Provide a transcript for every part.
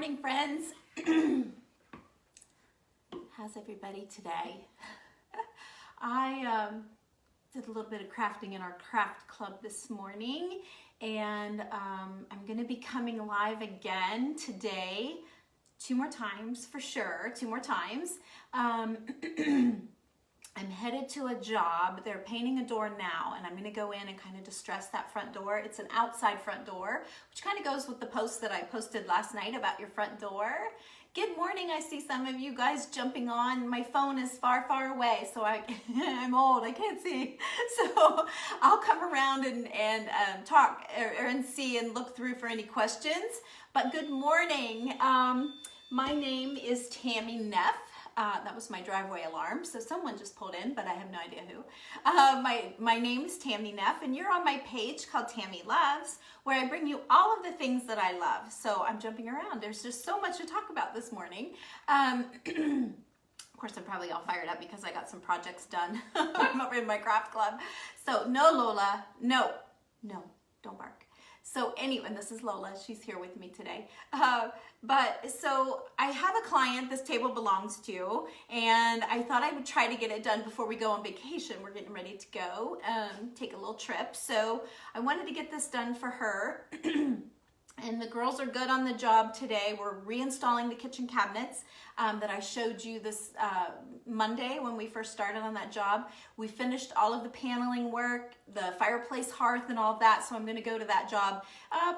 morning, friends. How's everybody today? I did a little bit of crafting in our craft club this morning, and I'm going to be coming live again today, 2 more times for sure, 2 more times. I'm headed to a job. They're painting a door now, and I'm going to go in and kind of distress that front door. It's an outside front door, which kind of goes with the post that I posted last night about your front door. Good morning. I see some of you guys jumping on. My phone is far, far away, so I'm old. I can't see. So I'll come around and talk and see and look through for any questions. But good morning. My name is Tammy Neff. That was my driveway alarm, so someone just pulled in, but I have no idea who. My name is Tammy Neff, and you're on my page called Tammy Loves, where I bring you all of the things that I love. So I'm jumping around. There's just so much to talk about this morning. Of course, I'm probably all fired up because I got some projects done. I'm over in my craft club. So no, Lola, no, don't bark. So anyway, and this is Lola, she's here with me today. But so I have a client this table belongs to, and I thought I would try to get it done before we go on vacation. We're getting ready to go, take a little trip. So I wanted to get this done for her. And the girls are good on the job today. We're reinstalling the kitchen cabinets that I showed you this Monday when we first started on that job. We finished all of the paneling work, the fireplace hearth and all of that. So I'm gonna go to that job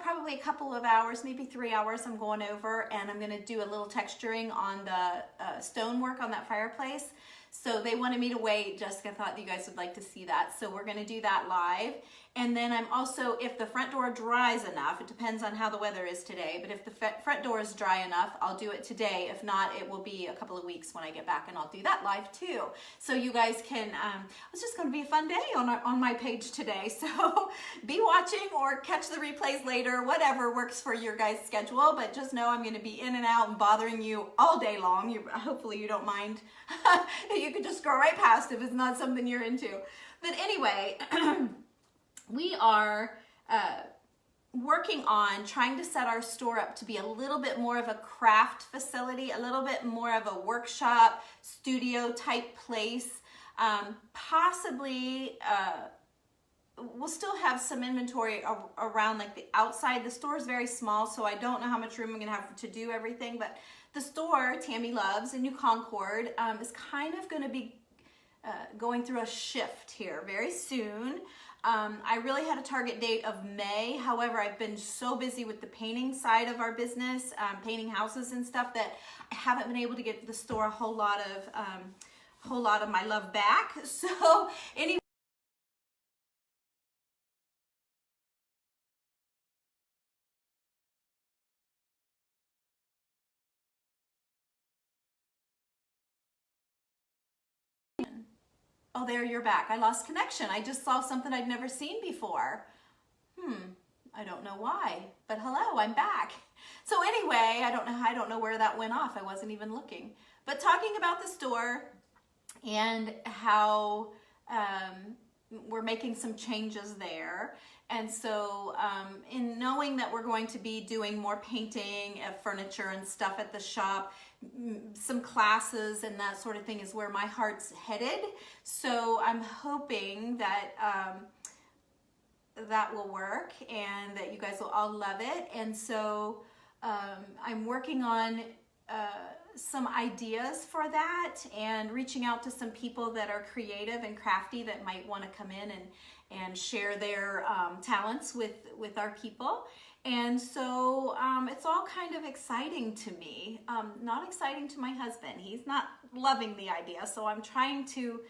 probably a couple of hours, maybe 3 hours I'm going over, and I'm gonna do a little texturing on the stonework on that fireplace. So they wanted me to wait. Jessica thought you guys would like to see that. So we're gonna do that live. And then I'm also, if the front door dries enough, it depends on how the weather is today, but if the front door is dry enough, I'll do it today. If not, it will be a couple of weeks when I get back, and I'll do that live too. So you guys can, it's just gonna be a fun day on my page today. So be watching or catch the replays later, whatever works for your guys' schedule, but just know I'm gonna be in and out and bothering you all day long. Hopefully you don't mind. You can just scroll right past if it's not something you're into. But anyway, we are working on trying to set our store up to be a little bit more of a craft facility, a little bit more of a workshop, studio type place. Possibly, we'll still have some inventory around like the outside. The store is very small, so I don't know how much room I'm gonna have to do everything, but the store, Tammy Loves in New Concord, is kind of gonna be going through a shift here very soon. I really had a target date of May. However, I've been so busy with the painting side of our business, painting houses and stuff, that I haven't been able to get the store a whole lot of my love back. So anyway. Oh, there, you're back. I lost connection. I just saw something I'd never seen before. I don't know why, but hello, I'm back. So anyway, I don't know where that went off. I wasn't even looking. But talking about the store and how we're making some changes there. And so in knowing that we're going to be doing more painting of furniture and stuff at the shop, some classes and that sort of thing is where my heart's headed. So I'm hoping that that will work and that you guys will all love it. And so I'm working on some ideas for that and reaching out to some people that are creative and crafty that might want to come in and share their talents with our people. And so it's all kind of exciting to me, not exciting to my husband. He's not loving the idea, so I'm trying to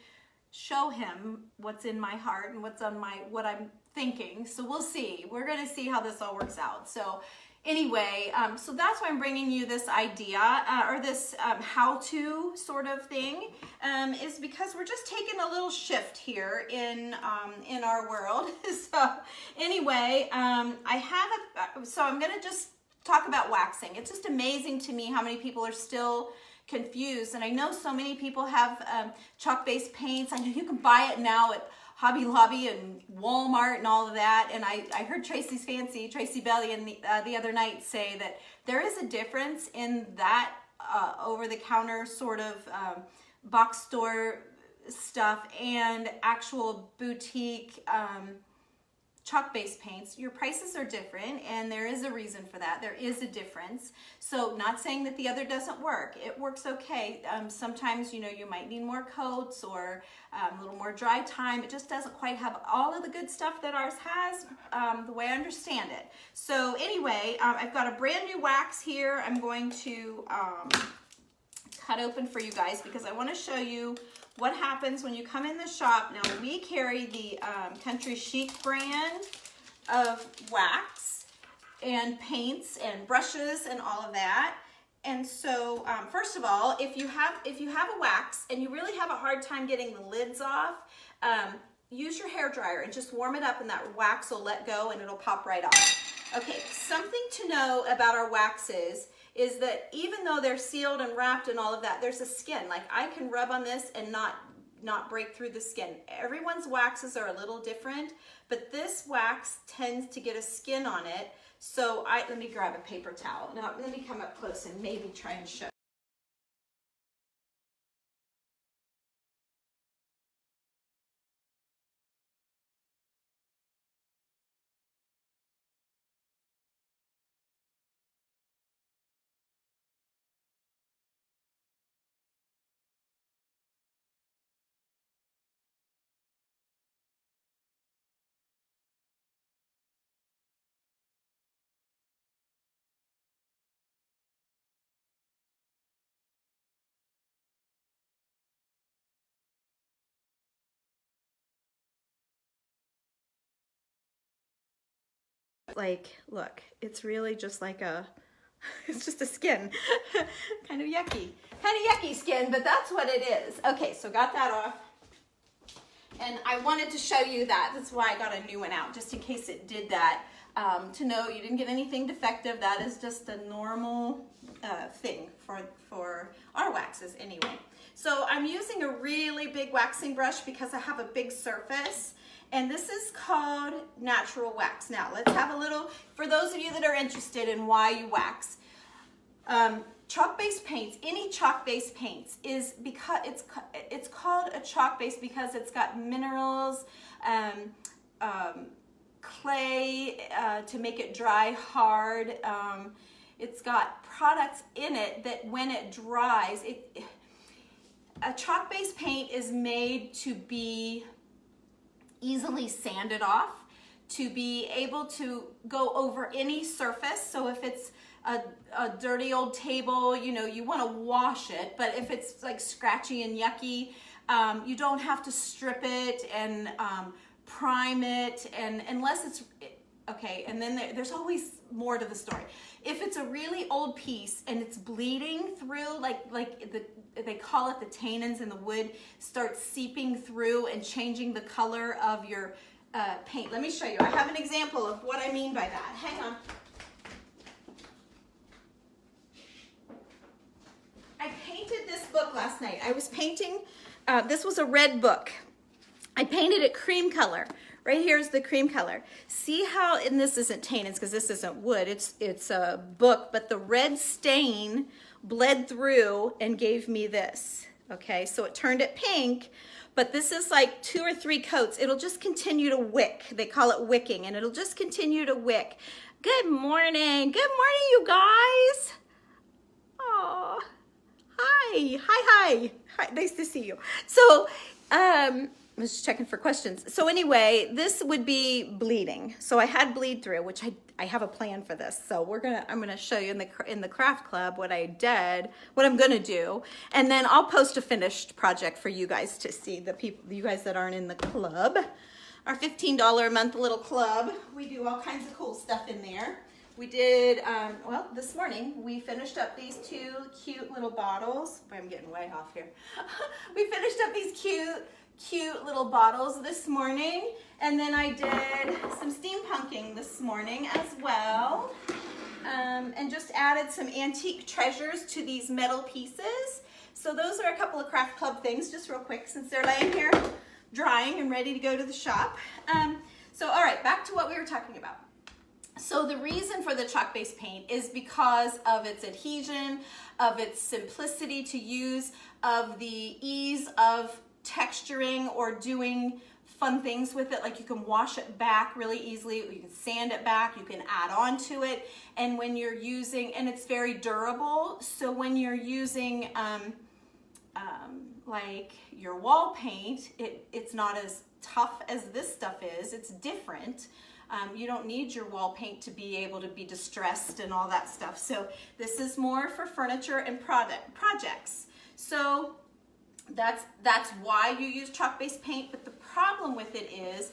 show him what's in my heart and what I'm thinking. So we'll see. We're gonna see how this all works out. So anyway, so that's why I'm bringing you this idea or this how-to sort of thing, is because we're just taking a little shift here in our world. So anyway, so I'm gonna just talk about waxing. It's just amazing to me how many people are still confused, and I know so many people have chalk-based paints. I know you can buy it now at Hobby Lobby and Walmart and all of that. And I heard Tracy Bellion the other night say that there is a difference in that over-the-counter sort of box store stuff and actual boutique chalk-based paints. Your prices are different, and there is a reason for that. There is a difference. So not saying that the other doesn't work. It works okay. Sometimes, you know, you might need more coats or a little more dry time. It just doesn't quite have all of the good stuff that ours has, the way I understand it. So anyway, I've got a brand new wax here. I'm going to cut open for you guys because I want to show you what happens when you come in the shop. Now, we carry the Country Chic brand of wax and paints and brushes and all of that. And so, first of all, if you have a wax and you really have a hard time getting the lids off, use your hair dryer and just warm it up, and that wax will let go and it'll pop right off. Okay, something to know about our waxes is that even though they're sealed and wrapped and all of that, there's a skin. Like, I can rub on this and not break through the skin. Everyone's waxes are a little different, but this wax tends to get a skin on it. So let me grab a paper towel. Now, let me come up close and maybe try and show. Like, look, it's really just like it's just a skin. kind of yucky skin, but that's what it is. Okay, so got that off. And I wanted to show you that. That's why I got a new one out, just in case it did that. To know you didn't get anything defective. That is just a normal thing for our waxes anyway. So I'm using a really big waxing brush because I have a big surface. And this is called natural wax. Now, let's have a little, for those of you that are interested in why you wax. Chalk-based paints, any chalk-based paints, is because it's called a chalk-based because it's got minerals, clay to make it dry hard. It's got products in it that when it dries, a chalk-based paint is made to be easily sanded off, to be able to go over any surface. So if it's a dirty old table, you know, you want to wash it, but if it's like scratchy and yucky, you don't have to strip it and prime it, and unless it's okay. And then there's always more to the story. If it's a really old piece and it's bleeding through, they call it the tannins in the wood, starts seeping through and changing the color of your paint. Let me show you. I have an example of what I mean by that. Hang on. I painted this book last night. I was painting, this was a red book. I painted it cream color. Right here is the cream color. See how, and this isn't tannins because this isn't wood, it's a book, but the red stain bled through and gave me this. Okay, so it turned it pink, but this is like 2 or 3 coats. It'll just continue to wick. They call it wicking, and it'll just continue to wick. Good morning. Good morning, you guys. Oh, hi. Hi. Nice to see you. So, I was just checking for questions. So anyway, this would be bleeding. So I had bleed through, which I have a plan for this. So I'm gonna show you in the craft club what I did, what I'm gonna do, and then I'll post a finished project for you guys to see. You guys that aren't in the club, our $15 a month little club. We do all kinds of cool stuff in there. We did, well, this morning we finished up these 2 cute little bottles. I'm getting way off here. We finished up these cute little bottles this morning, and then I did some steampunking this morning as well, and just added some antique treasures to these metal pieces. So those are a couple of craft club things, just real quick since they're laying here. drying and ready to go to the shop. So all right, back to what we were talking about. So the reason for the chalk-based paint is because of its adhesion, of its simplicity to use, of the ease of texturing or doing fun things with it. Like you can wash it back really easily, you can sand it back, you can add on to it. And when you're using, and it's very durable, so when you're using like your wall paint, it's not as tough as this stuff is. It's different. You don't need your wall paint to be able to be distressed and all that stuff. So this is more for furniture and projects. So that's why you use chalk-based paint. But the problem with it is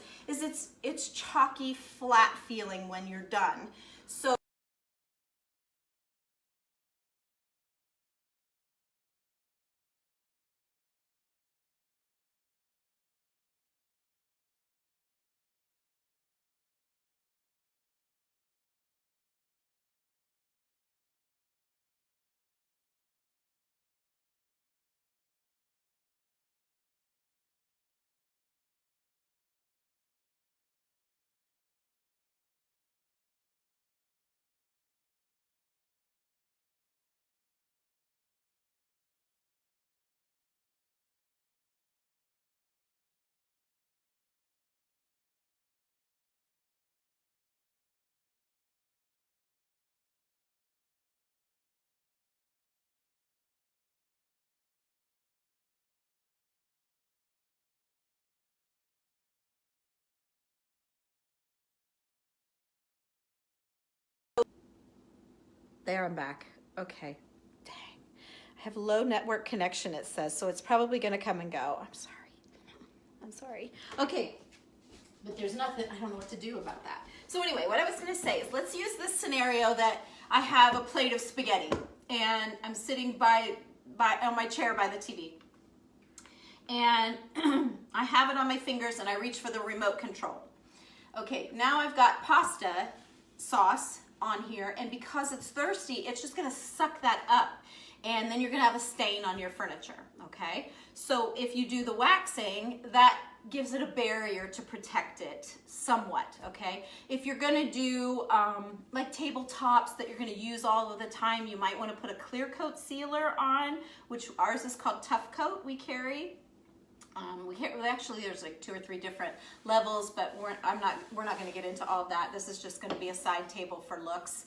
it's chalky, flat feeling when you're done. So there, I'm back. Okay. Dang. I have low network connection, it says, so it's probably going to come and go. I'm sorry. I'm sorry. Okay. But there's nothing, I don't know what to do about that. So anyway, what I was going to say is let's use this scenario that I have a plate of spaghetti and I'm sitting on my chair by the TV. And I have it on my fingers and I reach for the remote control. Okay, now I've got pasta sauce on here, and because it's thirsty, it's just gonna suck that up, and then you're gonna have a stain on your furniture, okay? So if you do the waxing, that gives it a barrier to protect it somewhat, okay? If you're gonna do like tabletops that you're gonna use all of the time, you might wanna put a clear coat sealer on, which ours is called Tough Coat we carry. Actually, there's like 2 or 3 different levels, but we're not going to get into all of that. This is just going to be a side table for looks.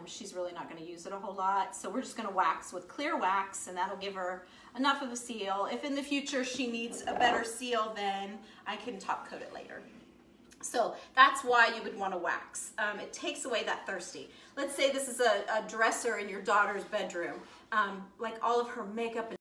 She's really not going to use it a whole lot, so we're just going to wax with clear wax, and that'll give her enough of a seal. If in the future she needs a better seal, then I can top coat it later. So that's why you would want to wax. It takes away that thirsty. Let's say this is a dresser in your daughter's bedroom, like all of her makeup and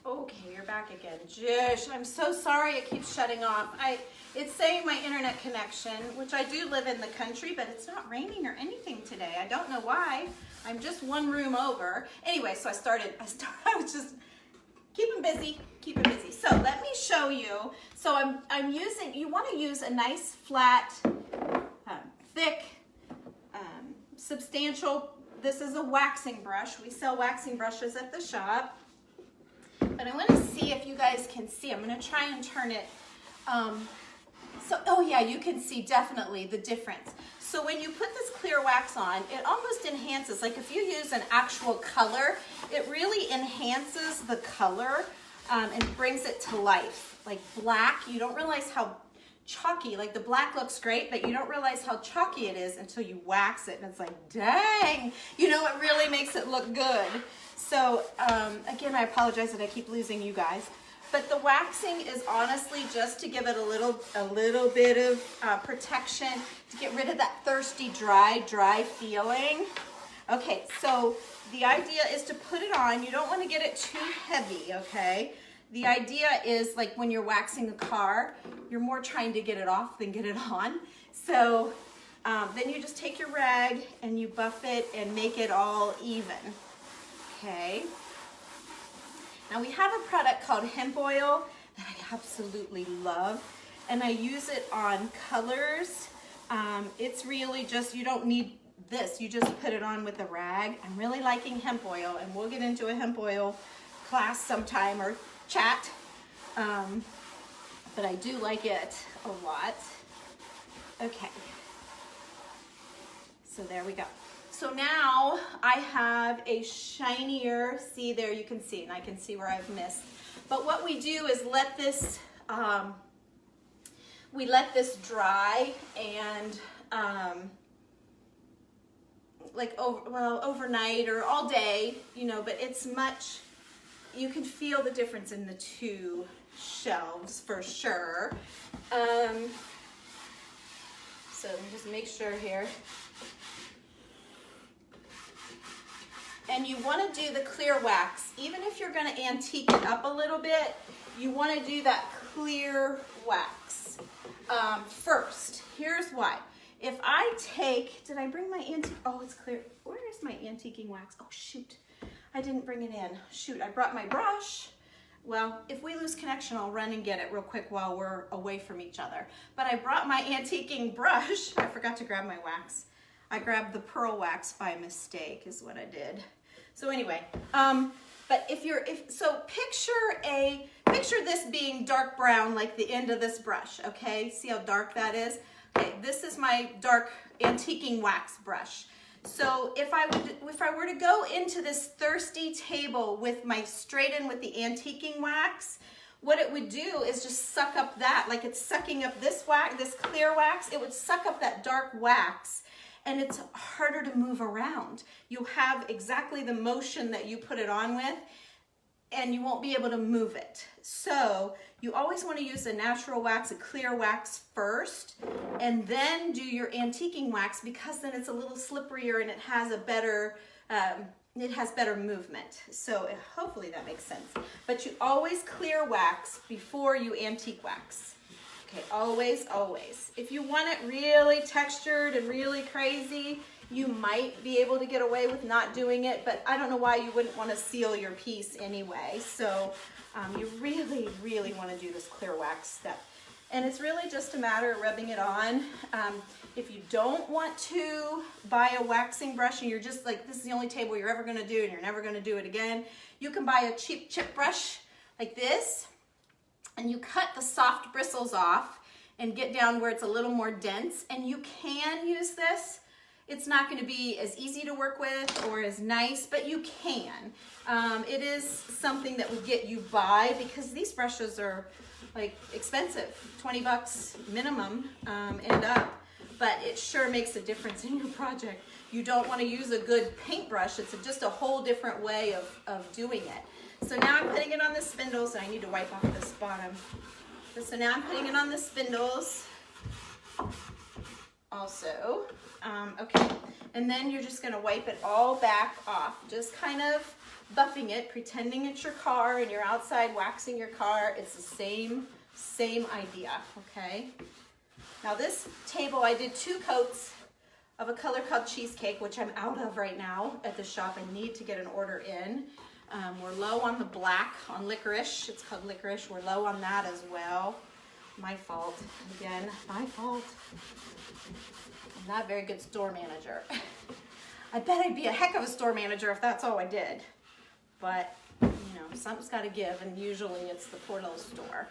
okay, you're back again. Jish, I'm so sorry it keeps shutting off. It's saying my internet connection, which I do live in the country, but it's not raining or anything today. I don't know why. I'm just one room over. Anyway, so I was just keeping busy. So let me show you. So I'm using, you want to use a nice flat, thick, substantial, this is a waxing brush. We sell waxing brushes at the shop. But I want to see if you guys can see. I'm going to try and turn it. Oh yeah, you can see definitely the difference. So when you put this clear wax on, it almost enhances, like if you use an actual color, it really enhances the color and brings it to life. Like black, you don't realize how chalky, like the black looks great, but you don't realize how chalky it is until you wax it, and it's like, dang, you know, it really makes it look good. So again, I apologize that I keep losing you guys, but the waxing is honestly just to give it a little bit of protection, to get rid of that thirsty, dry feeling. Okay, so the idea is to put it on. You don't want to get it too heavy, okay? The idea is like when you're waxing a car, you're more trying to get it off than get it on. So then you just take your rag and you buff it and make it all even, okay? Now we have a product called hemp oil that I absolutely love, and I use it on colors. It's really just, you don't need this, you just put it on with a rag. I'm really liking hemp oil, and we'll get into a hemp oil class sometime or chat, but I do like it a lot. Okay, so there we go. So now I have a shinier, see there, you can see, and I can see where I've missed. But what we do is let this, we let this dry, and like overnight or all day, you know, but it's much, you can feel the difference in the two shelves for sure. So let me just make sure here. And you want to do the clear wax. Even if you're going to antique it up a little bit, you want to do that clear wax first. Here's why. If I take, did I bring my antique? Oh, it's clear. Where is my antiquing wax? Oh, shoot. I didn't bring it in. Shoot, I brought my brush. Well, if we lose connection, I'll run and get it real quick while we're away from each other. But I brought my antiquing brush. I forgot to grab my wax. I grabbed the pearl wax by mistake is what I did. So anyway, but picture this being dark brown like the end of this brush, okay? See how dark that is? Okay, this is my dark antiquing wax brush. So if I were to go into this thirsty table with my straight in with the antiquing wax, what it would do is just suck up that, like it's sucking up this wax, this clear wax, it would suck up that dark wax, and it's harder to move around. You have exactly the motion that you put it on with, and you won't be able to move it. So you always want to use a natural wax, a clear wax first, and then do your antiquing wax, because then it's a little slipperier and it has a better, movement. So hopefully that makes sense. But you always clear wax before you antique wax. Okay, always, always. If you want it really textured and really crazy, you might be able to get away with not doing it, but I don't know why you wouldn't want to seal your piece anyway. So you really, really want to do this clear wax step. And it's really just a matter of rubbing it on. If you don't want to buy a waxing brush and you're just like, this is the only table you're ever going to do and you're never going to do it again, you can buy a cheap chip brush like this, and you cut the soft bristles off and get down where it's a little more dense, and you can use this. It's not going to be as easy to work with or as nice, but you can. It is something that would get you by, because these brushes are like expensive, 20 bucks minimum and up, but it sure makes a difference in your project. You don't want to use a good paintbrush. It's just a whole different way of doing it. So now I'm putting it on the spindles, and I need to wipe off this bottom. So now I'm putting it on the spindles also. Okay, and then you're just going to wipe it all back off, just kind of buffing it, pretending it's your car and you're outside waxing your car. It's the same idea, okay? Now this table, I did 2 coats of a color called cheesecake, which I'm out of right now at the shop. I need to get an order in. We're low on the black, on licorice. It's called licorice. We're low on that as well. My fault. Again, my fault. I'm not a very good store manager. I bet I'd be a heck of a store manager if that's all I did. But, you know, something's got to give, and usually it's the poor little store.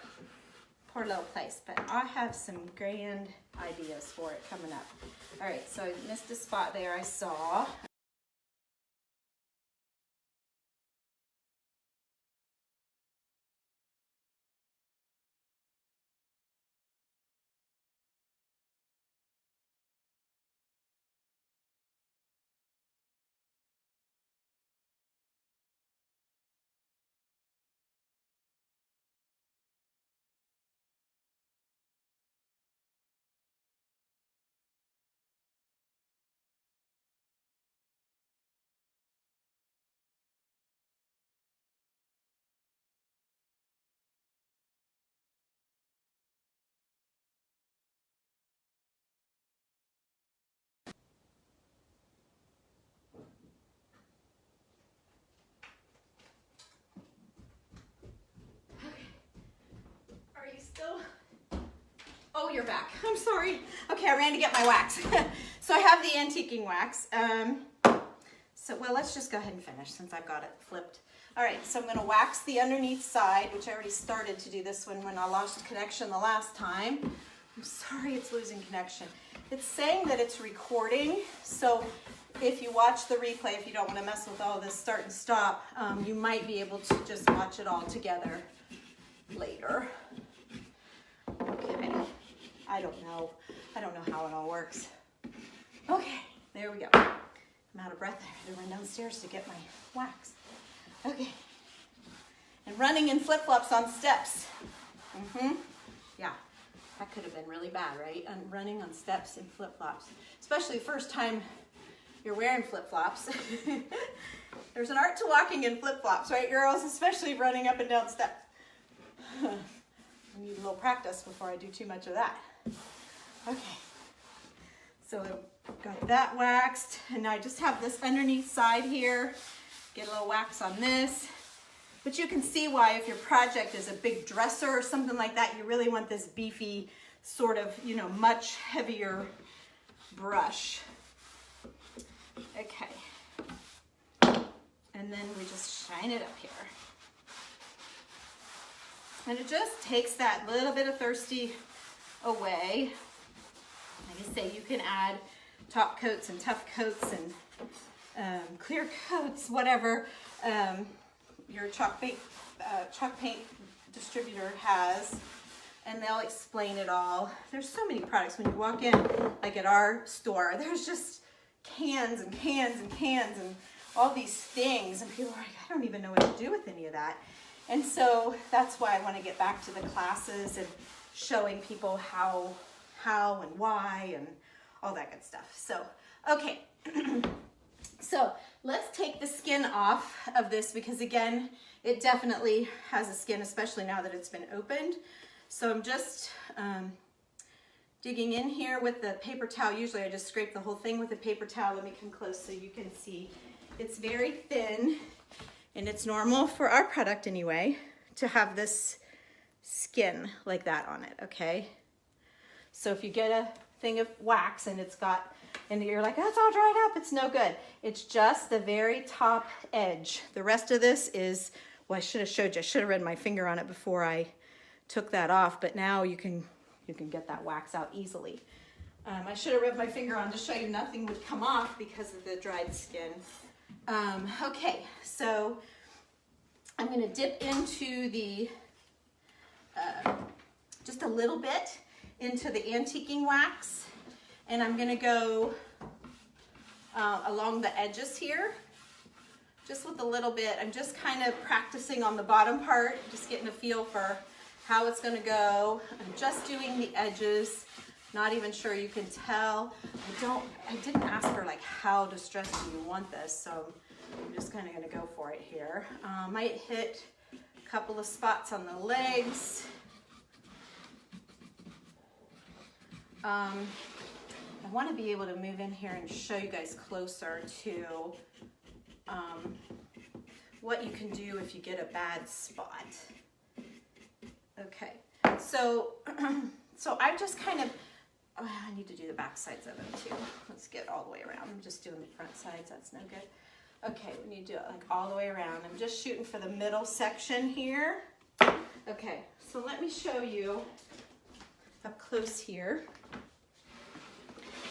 Poor little place. But I have some grand ideas for it coming up. All right, so I missed a spot there, I saw. you're back. I'm sorry. Okay, I ran to get my wax. So I have the antiquing wax. Well, let's just go ahead and finish since I've got it flipped. All right, so I'm gonna wax the underneath side, which I already started to do this one when I lost connection the last time. I'm sorry it's losing connection. It's saying that it's recording, so if you watch the replay, if you don't want to mess with all this start and stop, you might be able to just watch it all together later. Okay, I don't know how it all works. Okay, there we go. I'm out of breath. I had to run downstairs to get my wax. Okay, and running in flip-flops on steps. Yeah. That could have been really bad, right? And running on steps in flip-flops, especially the first time you're wearing flip-flops. There's an art to walking in flip-flops, right, girls? Especially running up and down steps. I need a little practice before I do too much of that. Okay, so I've got that waxed, and now I just have this underneath side here. Get a little wax on this. But you can see why if your project is a big dresser or something like that, you really want this beefy sort of, you know, much heavier brush. Okay. And then we just shine it up here. And it just takes that little bit of thirsty away. Like I say, you can add top coats and tough coats and clear coats, whatever. Your chalk paint distributor has, and they'll explain it all. There's so many products. When you walk in, like at our store, there's just cans and cans and cans and all these things, and people are like, I don't even know what to do with any of that. And so that's why I want to get back to the classes and showing people how and why and all that good stuff. So, okay. So let's take the skin off of this because again, it definitely has a skin, especially now that it's been opened. So I'm just digging in here with the paper towel. Usually I just scrape the whole thing with a paper towel. Let me come close so you can see. It's very thin, and it's normal for our product anyway to have this skin like that on it, okay? So if you get a thing of wax and it's got, and you're like, oh, it's all dried up, it's no good. It's just the very top edge. The rest of this is, well, I should have showed you. I should have read my finger on it before I took that off, but now you can get that wax out easily. I should have rubbed my finger on to show you nothing would come off because of the dried skin. Okay, so I'm going to dip into the, just a little bit into the antiquing wax, and I'm going to go along the edges here, just with a little bit. I'm just kind of practicing on the bottom part, just getting a feel for how it's going to go. I'm just doing the edges. Not even sure you can tell. I didn't ask her like how distressed do you want this, so I'm just kind of going to go for it here. Might hit a couple of spots on the legs. I want to be able to move in here and show you guys closer to what you can do if you get a bad spot. Okay, so I just kind of, I need to do the back sides of it too. Let's get all the way around. I'm just doing the front sides, that's no good. Okay, we need to do it like all the way around. I'm just shooting for the middle section here. Okay, so let me show you up close here.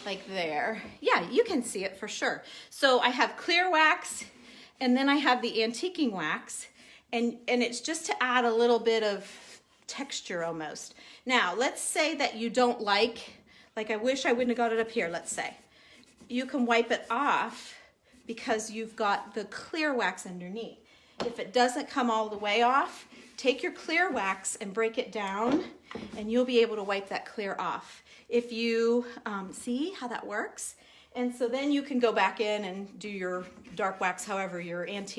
Like there. Yeah, you can see it for sure. So I have clear wax, and then I have the antiquing wax, and it's just to add a little bit of texture almost. Now, let's say that you don't like I wish I wouldn't have got it up here, let's say. You can wipe it off because you've got the clear wax underneath. If it doesn't come all the way off, take your clear wax and break it down, and you'll be able to wipe that clear off. If you see how that works, and so then you can go back in and do your dark wax however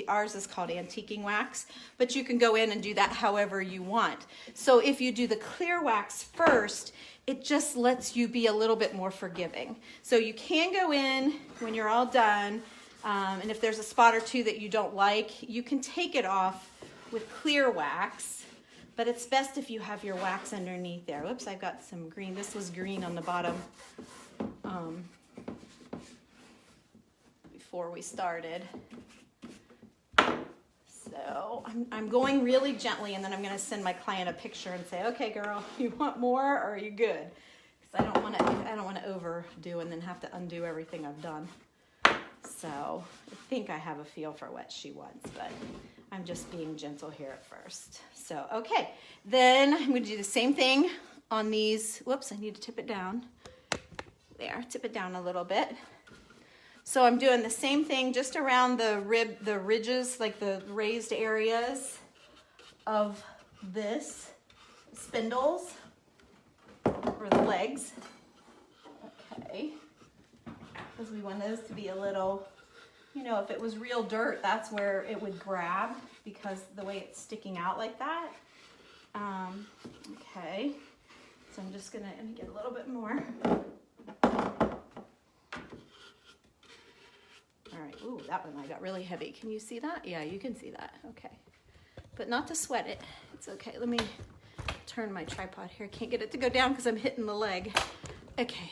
ours is called antiquing wax, but you can go in and do that however you want. So if you do the clear wax first, it just lets you be a little bit more forgiving. So you can go in when you're all done, and if there's a spot or two that you don't like, you can take it off with clear wax. But it's best if you have your wax underneath there. Whoops, I've got some green. This was green on the bottom before we started. So I'm going really gently, and then I'm going to send my client a picture and say, okay, girl, you want more or are you good? Because I don't want to overdo and then have to undo everything I've done. So I think I have a feel for what she wants, but I'm just being gentle here at first. So, okay, then I'm going to do the same thing on these. Whoops, I need to tip it down. There, tip it down a little bit. So I'm doing the same thing just around the ridges, like the raised areas of this spindles or the legs. Okay. Because we want those to be a little, you know, if it was real dirt, that's where it would grab because the way it's sticking out like that. Okay, so I'm just gonna get a little bit more. All right, ooh, that one I got really heavy. Can you see that? Yeah, you can see that, okay. But not to sweat it, it's okay. Let me turn my tripod here. Can't get it to go down because I'm hitting the leg. Okay.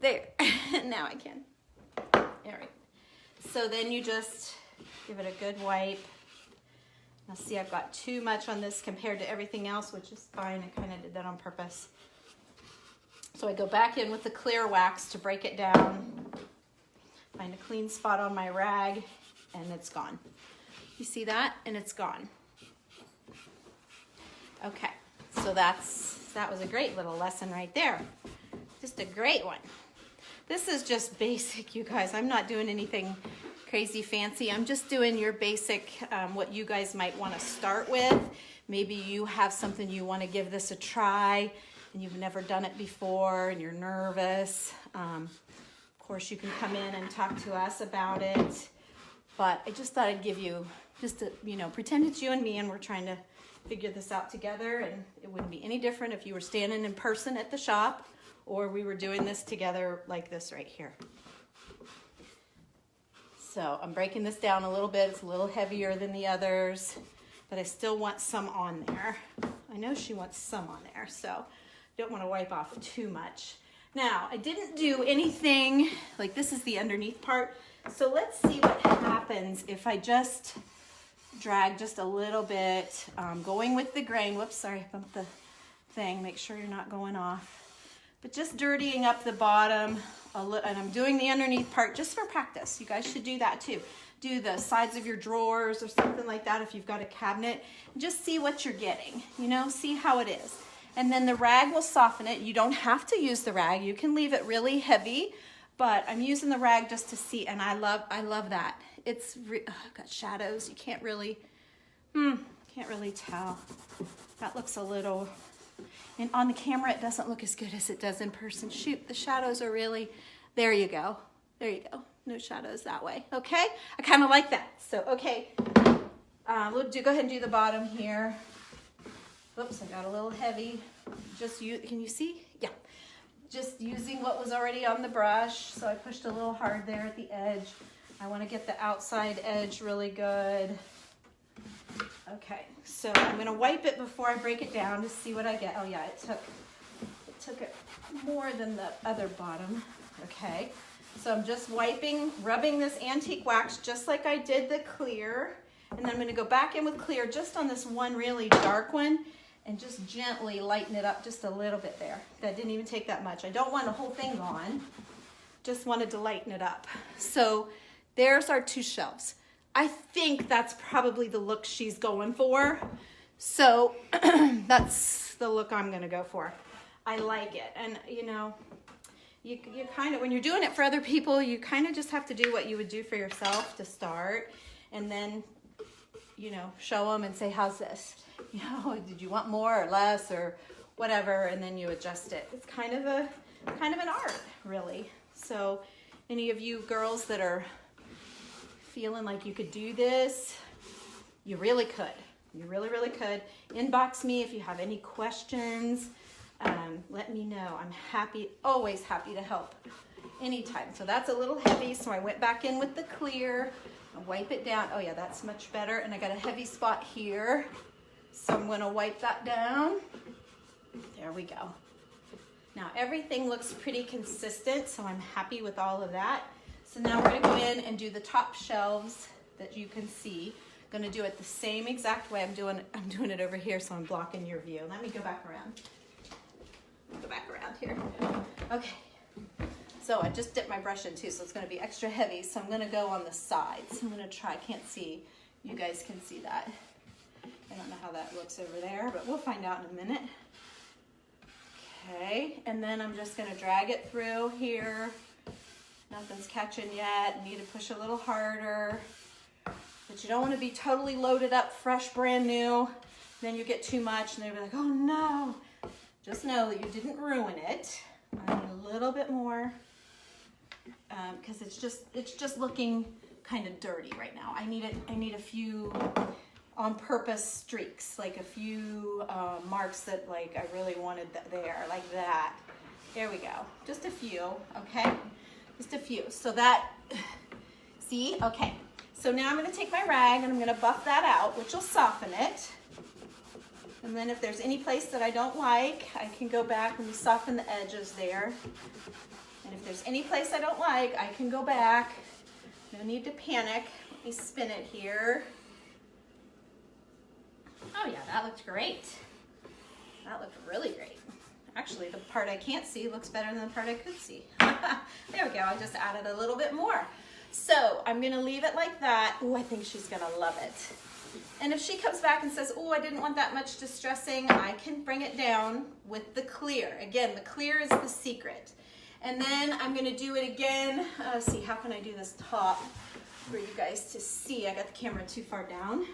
There, now I can. All right. So then you just give it a good wipe. Now see, I've got too much on this compared to everything else, which is fine. I kind of did that on purpose. So I go back in with the clear wax to break it down. Find a clean spot on my rag, and it's gone. You see that? And it's gone. Okay, so that was a great little lesson right there. Just a great one. This is just basic, you guys. I'm not doing anything crazy fancy. I'm just doing your basic, what you guys might want to start with. Maybe you have something you want to give this a try and you've never done it before and you're nervous. Of course, you can come in and talk to us about it. But I just thought I'd give you just to, you know, pretend it's you and me and we're trying to figure this out together, and it wouldn't be any different if you were standing in person at the shop or we were doing this together like this right here. So I'm breaking this down a little bit. It's a little heavier than the others, but I still want some on there. I know she wants some on there, so don't want to wipe off too much. Now, I didn't do anything, like this is the underneath part, so let's see what happens if I just drag just a little bit, going with the grain. Whoops, sorry, I bumped the thing. Make sure you're not going off. But just dirtying up the bottom a little, and I'm doing the underneath part just for practice. You guys should do that too. Do the sides of your drawers or something like that if you've got a cabinet. Just see what you're getting, you know, see how it is. And then the rag will soften it. You don't have to use the rag. You can leave it really heavy, but I'm using the rag just to see, and I love that. It's I've got shadows. You can't really tell. That looks a little, and on the camera it doesn't look as good as it does in person. Shoot, the shadows are really, there you go. There you go. No shadows that way. Okay? I kind of like that. So, okay. We'll go ahead and do the bottom here. Oops, I got a little heavy. Can you see? Yeah. Just using what was already on the brush. So I pushed a little hard there at the edge. I want to get the outside edge really good. Okay, so I'm going to wipe it before I break it down to see what I get. Oh yeah, it took it more than the other bottom. Okay, so I'm just rubbing this antique wax just like I did the clear. And then I'm going to go back in with clear just on this one really dark one and just gently lighten it up just a little bit there. That didn't even take that much. I don't want the whole thing gone. Just wanted to lighten it up. So there's our two shelves. I think that's probably the look she's going for. So that's the look I'm going to go for. I like it. And you know, you kind of, when you're doing it for other people, you kind of just have to do what you would do for yourself to start. And then, you know, show them and say, how's this? You know, did you want more or less or whatever? And then you adjust it. It's kind of an art, really. So any of you girls that are feeling like you could do this, you really could. You really, really could. Inbox me if you have any questions. Let me know. I'm happy, always happy to help anytime. So that's a little heavy, so I went back in with the clear and wipe it down. Oh yeah, that's much better. And I got a heavy spot here. So I'm gonna wipe that down. There we go. Now everything looks pretty consistent, so I'm happy with all of that. So now we're gonna go in and do the top shelves that you can see. Gonna do it the same exact way. I'm doing it over here, so I'm blocking your view. Let me go back around. Go back around here. Okay. So I just dipped my brush in too, so it's gonna be extra heavy. So I'm gonna go on the sides. I'm gonna try, I can't see. You guys can see that. I don't know how that looks over there, but we'll find out in a minute. Okay, and then I'm just gonna drag it through here. Nothing's catching yet. Need to push a little harder. But you don't want to be totally loaded up, fresh, brand new. Then you get too much and they'll be like, oh no. Just know that you didn't ruin it. I need a little bit more because it's just looking kind of dirty right now. I need a few on purpose streaks, like a few marks that like I really wanted there, like that. There we go. Just a few, okay? Just a few. So that, see? Okay. So now I'm going to take my rag and I'm going to buff that out, which will soften it. And then if there's any place that I don't like, I can go back and soften the edges there. And if there's any place I don't like, I can go back. No need to panic. Let me spin it here. Oh yeah, that looked great. That looked really great. Actually, the part I can't see looks better than the part I could see. There we go, I just added a little bit more. So I'm gonna leave it like that. Oh, I think she's gonna love it. And if she comes back and says, oh, I didn't want that much distressing, I can bring it down with the clear. Again, the clear is the secret. And then I'm gonna do it again. Let's see, how can I do this top for you guys to see? I got the camera too far down.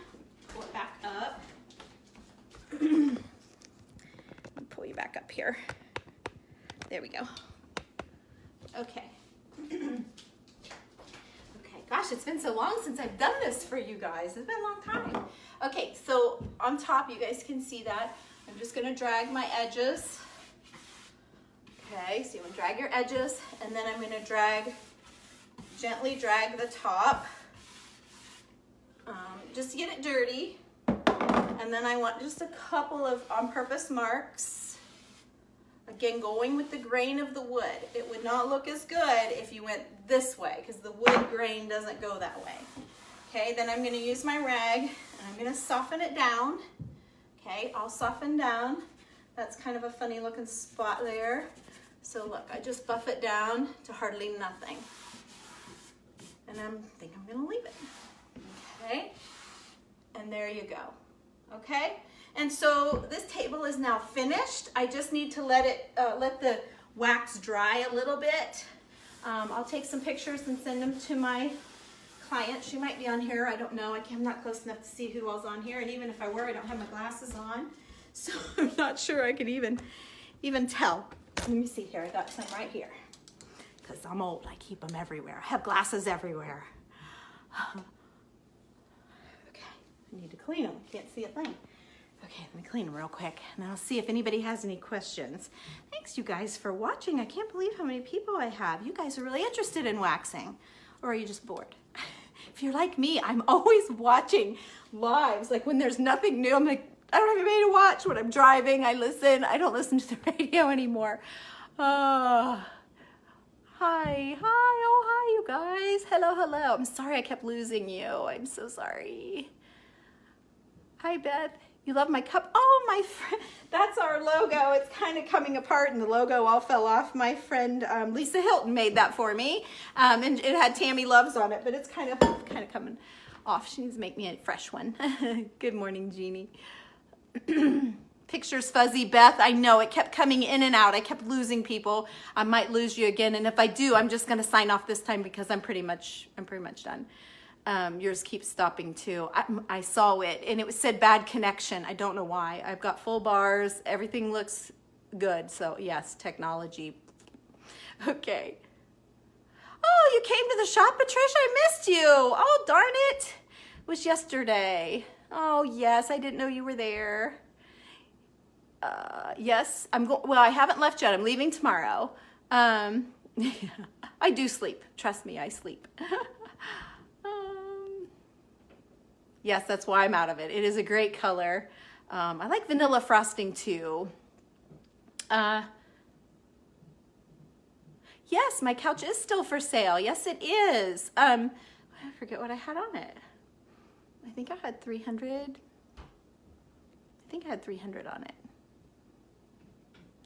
Pull it back up. Pull you back up here. There we go. Okay. Okay, gosh, it's been so long since I've done this for you guys. It's been a long time. Okay, so on top, you guys can see that. I'm just gonna drag my edges. Okay, so you wanna drag your edges, and then I'm gonna gently drag the top. Just to get it dirty. And then I want just a couple of on-purpose marks. Again, going with the grain of the wood. It would not look as good if you went this way because the wood grain doesn't go that way. Okay, then I'm gonna use my rag and I'm gonna soften it down. Okay, I'll soften down. That's kind of a funny looking spot there. So look, I just buff it down to hardly nothing. And I think I'm gonna leave it. Okay, and there you go. Okay, and so this table is now finished. I just need to let the wax dry a little bit. I'll take some pictures and send them to my client. She might be on here, I don't know. I'm not close enough to see who all's on here, and even if I were, I don't have my glasses on. So I'm not sure I could even tell. Let me see here, I got some right here. Because I'm old, I keep them everywhere. I have glasses everywhere. I need to clean them. Can't see a thing. Okay, let me clean them real quick and I'll see if anybody has any questions. Thanks you guys for watching. I can't believe how many people I have. You guys are really interested in waxing, or are you just bored? If you're like me, I'm always watching lives. Like when there's nothing new, I'm like, I don't have anybody to watch. When I'm driving, I listen. I don't listen to the radio anymore. Hi, oh hi you guys. Hello. I'm sorry I kept losing you. I'm so sorry. Hi, Beth. You love my cup? Oh, my friend. That's our logo. It's kind of coming apart and the logo all fell off. My friend Lisa Hilton made that for me. And it had Tammy Loves on it, but it's kind of coming off. She needs to make me a fresh one. Good morning, Jeannie. Picture's fuzzy, Beth. I know it kept coming in and out. I kept losing people. I might lose you again. And if I do, I'm just going to sign off this time because I'm pretty much done. Yours keeps stopping too. I saw it and it said bad connection. I don't know why. I've got full bars. Everything looks good. So yes, technology. Okay. Oh, you came to the shop, Patricia? I missed you. Oh, darn it. It was yesterday. Oh yes, I didn't know you were there. Yes, well, I haven't left yet. I'm leaving tomorrow. I do sleep. Trust me, I sleep. Yes, that's why I'm out of it. It is a great color. I like vanilla frosting too. Yes, my couch is still for sale. Yes, it is. I forget what I had on it. I think I had 300. I think I had 300 on it.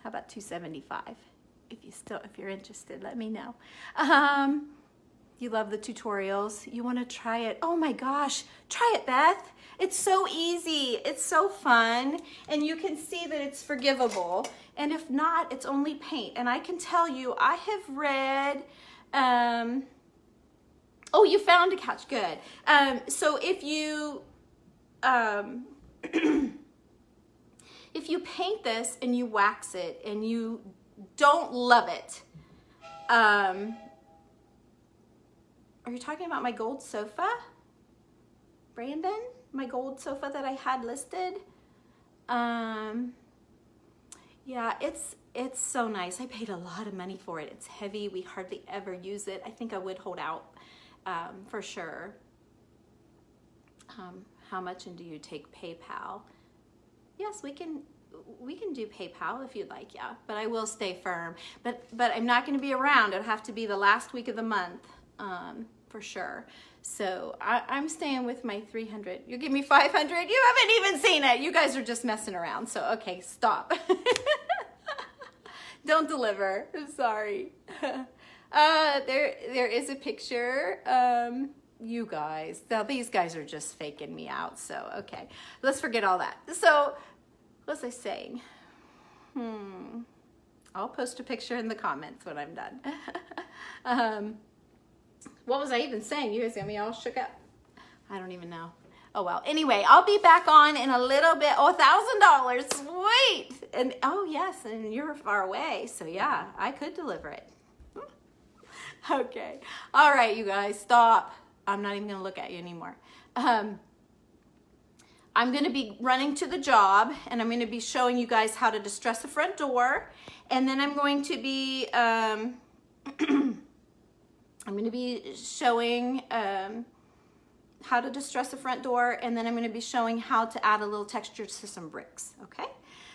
How about 275? If you're interested, let me know. You love the tutorials. You want to try it. Oh my gosh, try it, Beth. It's so easy. It's so fun. And you can see that it's forgivable. And if not, it's only paint. And I can tell you, I have read, oh, you found a couch, good. So if you, if you paint this and you wax it and you don't love it, are you talking about my gold sofa? Brandon? My gold sofa that I had listed? Yeah, it's so nice. I paid a lot of money for it. It's heavy. We hardly ever use it. I think I would hold out for sure. How much, and do you take PayPal? Yes, we can do PayPal if you'd like, yeah. But I will stay firm. But I'm not going to be around. It'll have to be the last week of the month. For sure. So I'm staying with my 300. You give me 500. You haven't even seen it. You guys are just messing around. So, okay, stop. Don't deliver. I'm sorry. There is a picture. You guys. Now, these guys are just faking me out. So, okay. Let's forget all that. So, what was I saying? I'll post a picture in the comments when I'm done. What was I even saying? You guys got me all shook up. I don't even know. Oh, well. Anyway, I'll be back on in a little bit. Oh, $1,000. Sweet. And, oh, yes, and you're far away. So, yeah, I could deliver it. Okay. All right, you guys, stop. I'm not even going to look at you anymore. I'm going to be running to the job, and I'm going to be showing you guys how to distress the front door. And then I'm going to be... I'm going to be showing how to distress the front door, and then I'm going to be showing how to add a little texture to some bricks, okay?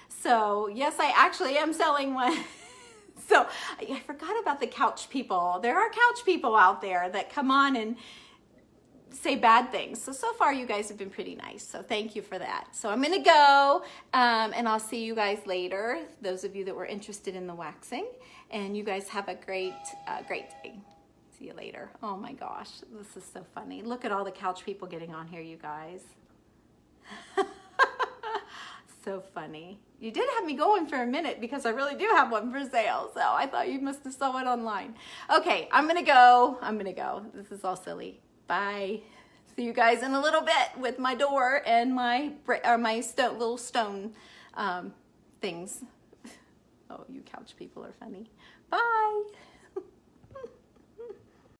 So, yes, I actually am selling one. So, I forgot about the couch people. There are couch people out there that come on and say bad things. So far, you guys have been pretty nice. So, thank you for that. So, I'm going to go, and I'll see you guys later, those of you that were interested in the waxing. And you guys have a great day. See you later. Oh my gosh, this is so funny. Look at all the couch people getting on here, you guys. So funny. You did have me going for a minute because I really do have one for sale. So I thought you must have saw it online. Okay, I'm gonna go. This is all silly. Bye. See you guys in a little bit with my door and my little stone things. Oh, you couch people are funny. Bye.